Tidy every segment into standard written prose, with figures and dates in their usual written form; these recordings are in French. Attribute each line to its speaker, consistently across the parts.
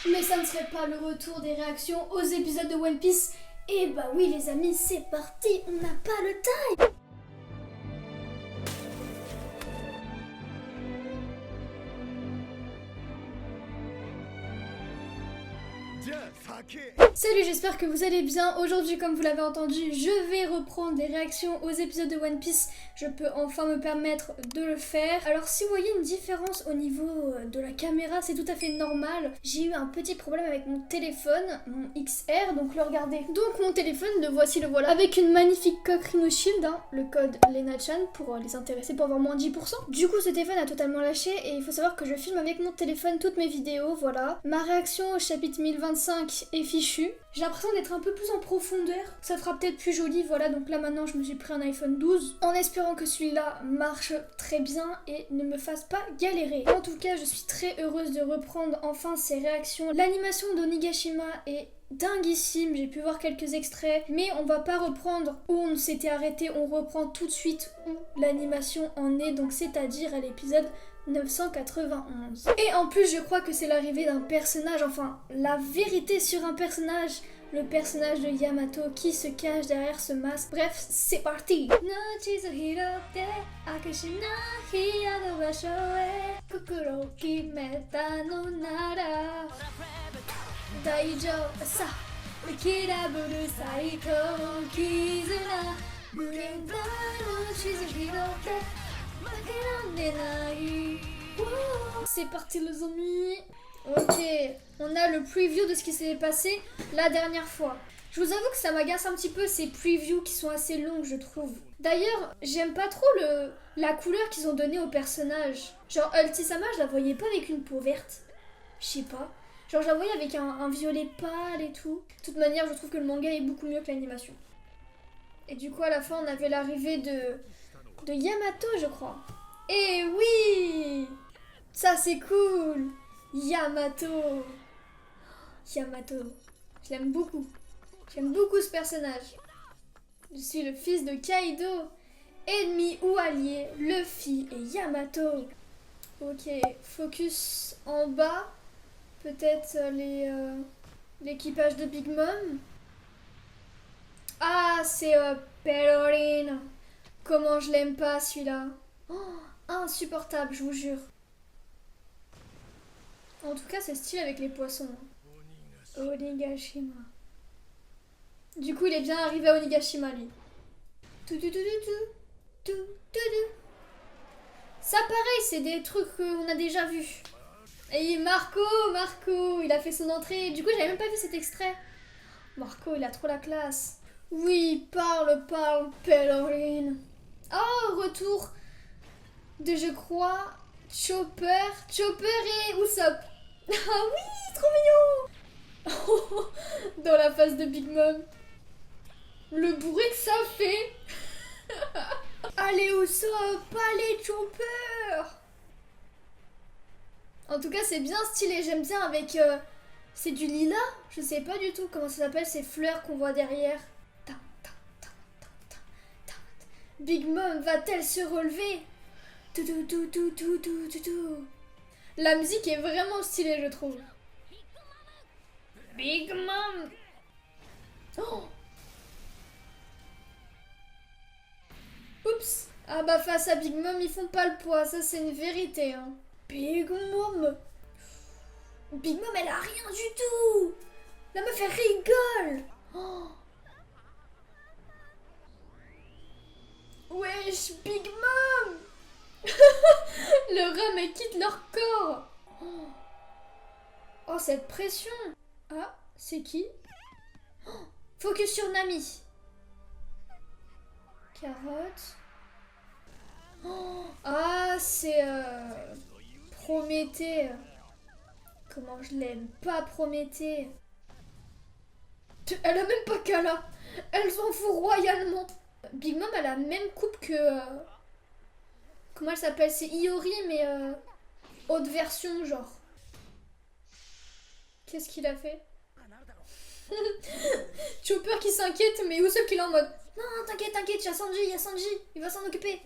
Speaker 1: Mais ça ne serait pas le retour des réactions aux épisodes de One Piece. Et bah oui les amis, c'est parti, on n'a pas le temps. Salut, j'espère que vous allez bien. Aujourd'hui, comme vous l'avez entendu, je vais reprendre des réactions aux épisodes de One Piece. Je peux enfin me permettre de le faire. Alors si vous voyez une différence au niveau de la caméra, c'est tout à fait normal. J'ai eu un petit problème avec mon téléphone, mon XR, donc le regardez. Donc mon téléphone, le voici, le voilà, avec une magnifique coque Rhino Shield, hein, le code LenaChan pour les intéresser pour avoir moins 10%. Du coup, ce téléphone a totalement lâché et il faut savoir que je filme avec mon téléphone toutes mes vidéos, voilà. Ma réaction au chapitre 1025 est fichue. J'ai l'impression d'être un peu plus en profondeur, ça fera peut-être plus joli, voilà, donc là maintenant je me suis pris un iPhone 12 en espérant que celui-là marche très bien et ne me fasse pas galérer. En tout cas, je suis très heureuse de reprendre enfin ces réactions. L'animation d'Onigashima est dinguissime, j'ai pu voir quelques extraits, mais on va pas reprendre où on s'était arrêté, on reprend tout de suite où l'animation en est, donc c'est-à-dire à l'épisode 991. Et en plus, je crois que c'est l'arrivée d'un personnage, enfin, la vérité sur un personnage, le personnage de Yamato qui se cache derrière ce masque. Bref, c'est parti. C'est parti les amis. Ok, on a le preview de ce qui s'est passé la dernière fois. Je vous avoue que ça m'agace un petit peu ces previews qui sont assez longues, je trouve. D'ailleurs, j'aime pas trop la couleur qu'ils ont donnée au personnage. Genre Ultisama, je la voyais pas avec une peau verte. Je sais pas. Genre je la voyais avec un violet pâle et tout. De toute manière, je trouve que le manga est beaucoup mieux que l'animation. Et du coup, à la fin, on avait l'arrivée de Yamato, je crois. Et oui! Ça c'est cool! Yamato! Yamato. Je l'aime beaucoup. J'aime beaucoup ce personnage. Je suis le fils de Kaido. Ennemi ou allié, Luffy et Yamato. Ok, focus en bas. Peut-être l'équipage de Big Mom. Ah, c'est Perorine. Comment je l'aime pas celui-là. Oh, insupportable, je vous jure. En tout cas, c'est stylé avec les poissons. Onigashima. Du coup, il est bien arrivé à Onigashima, lui. Ça, pareil, c'est des trucs qu'on a déjà vus. Et Marco, il a fait son entrée. Du coup, j'avais même pas vu cet extrait. Marco, il a trop la classe. Oui, parle, Pelorine. Oh, retour de, je crois, Chopper et Usopp. Ah oui, trop mignon. Dans la face de Big Mom. Le bruit que ça fait. Allez Usopp, allez Chopper. En tout cas, c'est bien stylé, j'aime bien avec... c'est du lilas. Je sais pas du tout comment ça s'appelle, ces fleurs qu'on voit derrière. Big Mom va-t-elle se relever? La musique est vraiment stylée, je trouve. Big Mom. Oh. Oups. Ah bah face à Big Mom, ils font pas le poids, ça c'est une vérité. Hein. Big Mom. Big Mom, elle a rien du tout. La meuf, elle rigole. Oh. Wesh, Big Mom. Le rhum, elle quitte leur corps. Oh, cette pression. Ah, c'est qui? Oh, focus sur Nami. Carotte. Oh, ah, c'est Prométhée. Comment je l'aime pas, Prométhée. Elle a même pas Kala. Elle s'en fout royalement. Big Mom a la même coupe que... comment elle s'appelle? C'est Iori, mais haute version, genre. Qu'est-ce qu'il a fait? Chopper qui s'inquiète, mais Usopp qui est là en mode... Non, t'inquiète, il y a Sanji, il va s'en occuper.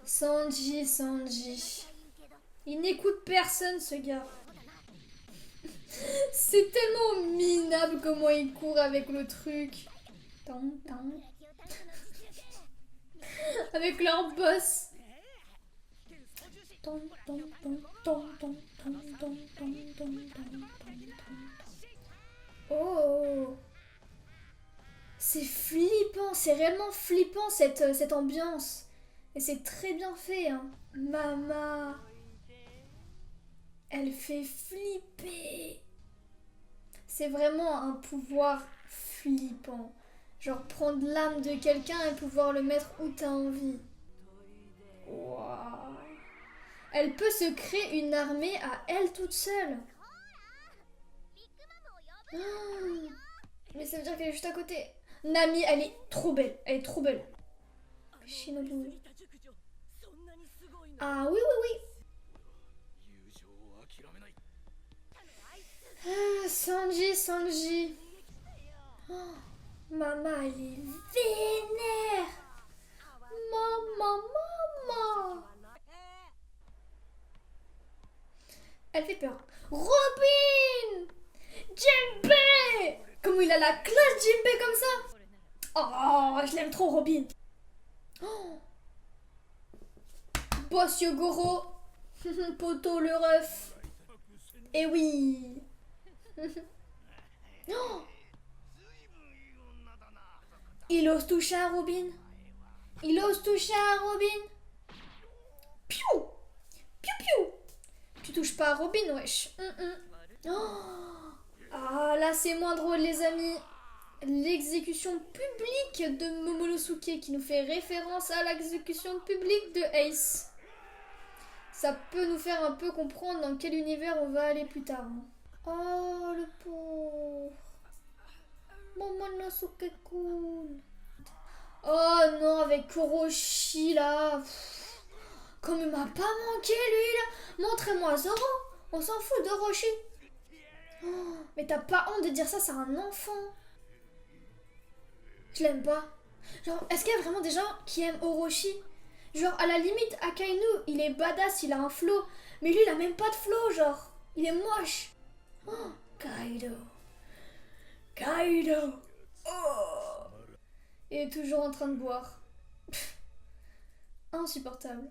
Speaker 1: Sanji. Il n'écoute personne, ce gars. C'est tellement minable comment il court avec le truc. Tan, tan. Avec leur boss. Tan, tan, tan, tan, tan, tan, tan, tan, tan, tan, tan. Oh, c'est flippant, c'est réellement flippant cette ambiance. Et c'est très bien fait, hein. Mama, elle fait flipper. C'est vraiment un pouvoir flippant. Genre prendre l'âme de quelqu'un et pouvoir le mettre où t'as envie. Waouh. Elle peut se créer une armée à elle toute seule. Oh, mais ça veut dire qu'elle est juste à côté. Nami, elle est trop belle. Elle est trop belle. Shinobu. Ah oui, oui, oui. Ah, Sanji, Sanji. Oh, maman, elle est vénère. Maman, maman. Elle fait peur. Robin! Jinbei! Comment il a la classe, Jinbei, comme ça? Oh, je l'aime trop, Robin. Oh. Boss Yogoro. Poto le ref. Eh oui. Oh. Il ose toucher à Robin. Il ose toucher à Robin. Piou. Piou piou. Tu touches pas à Robin, wesh. Oh. Ah, là c'est moins drôle, les amis. L'exécution publique de Momonosuke qui nous fait référence à l'exécution publique de Ace. Ça peut nous faire un peu comprendre dans quel univers on va aller plus tard. Oh, le pauvre. Momonosuke-kun. Oh non, avec Orochi là. Comme il m'a pas manqué lui là. Montrez-moi Zoro. On s'en fout d'Orochi. Oh, mais t'as pas honte de dire ça, c'est un enfant. Je l'aime pas. Genre, est-ce qu'il y a vraiment des gens qui aiment Orochi? Genre, à la limite, Akainu, il est badass, il a un flow. Mais lui, il a même pas de flow, genre. Il est moche. Oh, Kaido. Kaido. Oh. Il est toujours en train de boire. Insupportable.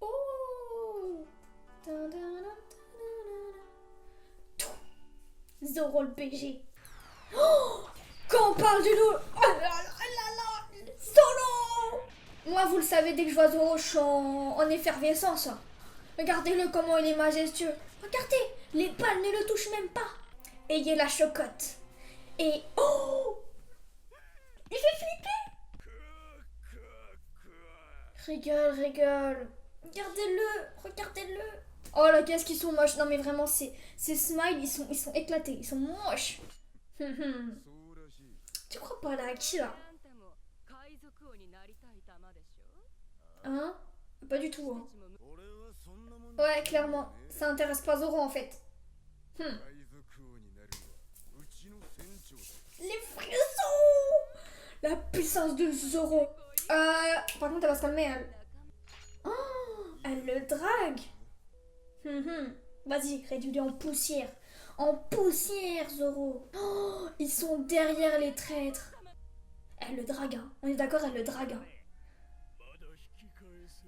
Speaker 1: Oh. Zoro le PG. Oh, quand on parle du loup. Oh là là là là. Zoro. Moi, vous le savez, dès que je vois Zoro, je suis en effervescence. Regardez-le comment il est majestueux. Regardez, les balles ne le touchent même pas. Ayez la chocotte. Et... Oh, il fait flipper. Rigole, rigole. Regardez-le, regardez-le. Oh là, qu'est-ce qu'ils sont moches. Non mais vraiment, ces smiles, ils sont éclatés. Ils sont moches. Tu crois parler à qui là? Hein? Pas du tout. Hein. Ouais, clairement. Ça intéresse pas Zoro en fait. Les frissons! La puissance de Zoro. Par contre, elle va se calmer, elle. Oh, elle le drague. Vas-y, réduis-le en poussière. En poussière, Zoro. Oh, ils sont derrière les traîtres. Elle le drague, hein. On est d'accord, elle le drague. Hein.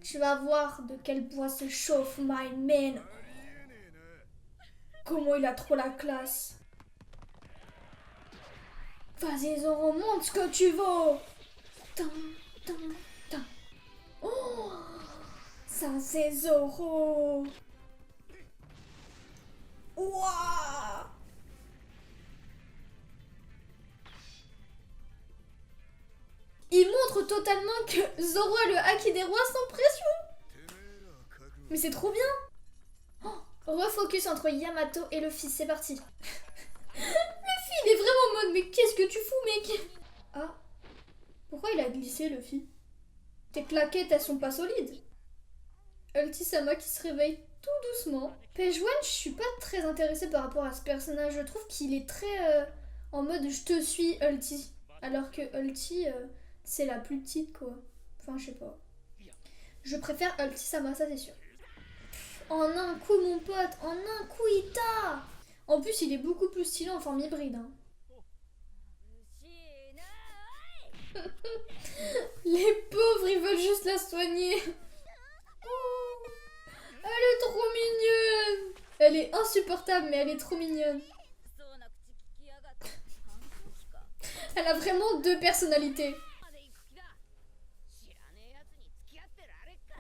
Speaker 1: Tu vas voir de quel bois se chauffe my man. Comment il a trop la classe. Vas-y, Zoro, montre ce que tu vaux. Tan, tan, tan. Oh, ça c'est Zoro. Ouah. Il montre totalement que Zoro a le haki des rois sans pression. Mais c'est trop bien. Oh, refocus entre Yamato et Luffy, c'est parti. Luffy, il est vraiment en mode, mais qu'est-ce que tu fous, mec? Ah, pourquoi il a glissé, Luffy? Tes claquettes, elles sont pas solides. Ulti-sama qui se réveille tout doucement. Page One, je suis pas très intéressée par rapport à ce personnage. Je trouve qu'il est très en mode je te suis, Ulti. Alors que Ulti, c'est la plus petite, quoi. Enfin, je sais pas. Je préfère Ulti-sama, ça c'est sûr. En un coup, mon pote, en un coup, il t'a. En plus, il est beaucoup plus stylé en forme hybride. Hein. Les pauvres, ils veulent juste la soigner. Oh, elle est trop mignonne. Elle est insupportable, mais elle est trop mignonne. Elle a vraiment deux personnalités.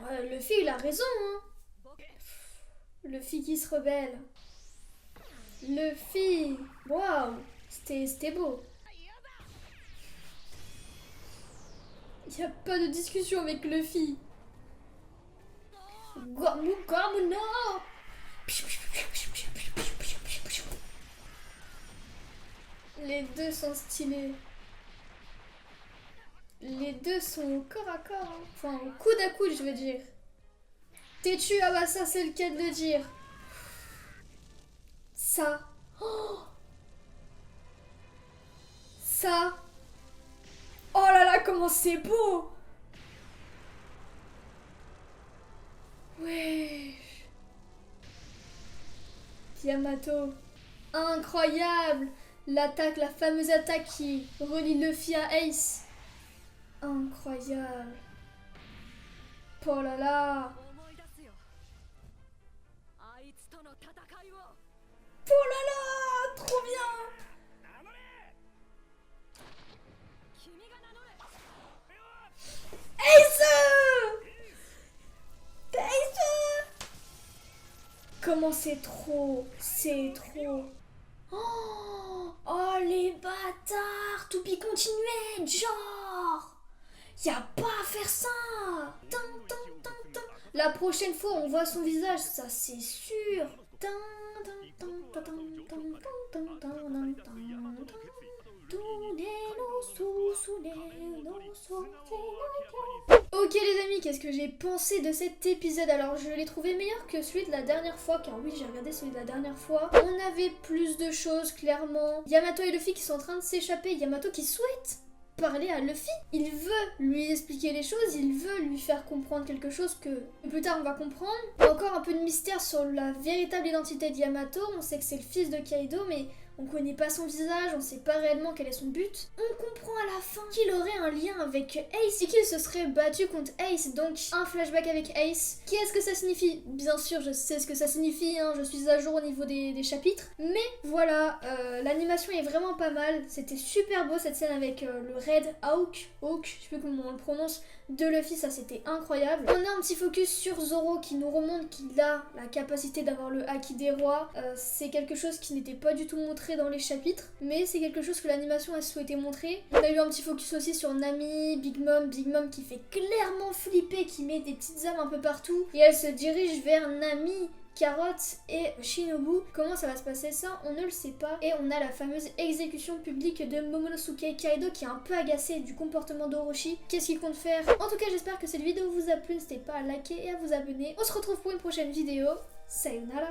Speaker 1: Ouais, Luffy, il a raison, hein. Luffy qui se rebelle. Luffy. Waouh, c'était beau. Il n'y a pas de discussion avec Luffy. Gormu, Gormu, non. Les deux sont stylés. Les deux sont au corps à corps. Hein. Enfin, au coude à coude, je veux dire. T'es-tu? Ah bah ça, c'est le cas de le dire. Ça. Oh, ça. Oh là là, comment c'est beau. Ouais. Yamato. Incroyable. L'attaque, la fameuse attaque qui relie Luffy à Ace. Incroyable. Oh là là. Oh là là, trop bien. Ace! Ace! Comment c'est trop. C'est trop. Oh les bâtards. To be continued, genre. Y'a pas à faire ça. La prochaine fois on voit son visage, ça c'est sûr. Ok les amis, qu'est-ce que j'ai pensé de cet épisode? Alors je l'ai trouvé meilleur que celui de la dernière fois, car oui j'ai regardé celui de la dernière fois. On avait plus de choses clairement. Yamato et Luffy qui sont en train de s'échapper, Yamato qui souhaite parler à Luffy. Il veut lui expliquer les choses, il veut lui faire comprendre quelque chose que plus tard on va comprendre. Il y a encore un peu de mystère sur la véritable identité de Yamato. On sait que c'est le fils de Kaido, mais on connaît pas son visage, on sait pas réellement quel est son but. On comprend à la fin qu'il aurait un lien avec Ace et qu'il se serait battu contre Ace, donc un flashback avec Ace. Qu'est-ce que ça signifie? Bien sûr, je sais ce que ça signifie, hein, je suis à jour au niveau des chapitres. Mais voilà, l'animation est vraiment pas mal. C'était super beau cette scène avec le Red Hawk, je sais plus comment on le prononce, de Luffy, ça c'était incroyable. On a un petit focus sur Zoro qui nous remonte qu'il a la capacité d'avoir le Haki des rois. C'est quelque chose qui n'était pas du tout montré dans les chapitres, mais c'est quelque chose que l'animation a souhaité montrer. On a eu un petit focus aussi sur Nami, Big Mom qui fait clairement flipper, qui met des petites âmes un peu partout, et elle se dirige vers Nami, Carotte et Shinobu. Comment ça va se passer ça? On ne le sait pas. Et on a la fameuse exécution publique de Momonosuke Kaido qui est un peu agacé du comportement d'Orochi. Qu'est-ce qu'il compte faire? En tout cas, j'espère que cette vidéo vous a plu. N'hésitez pas à liker et à vous abonner. On se retrouve pour une prochaine vidéo. Sayonara!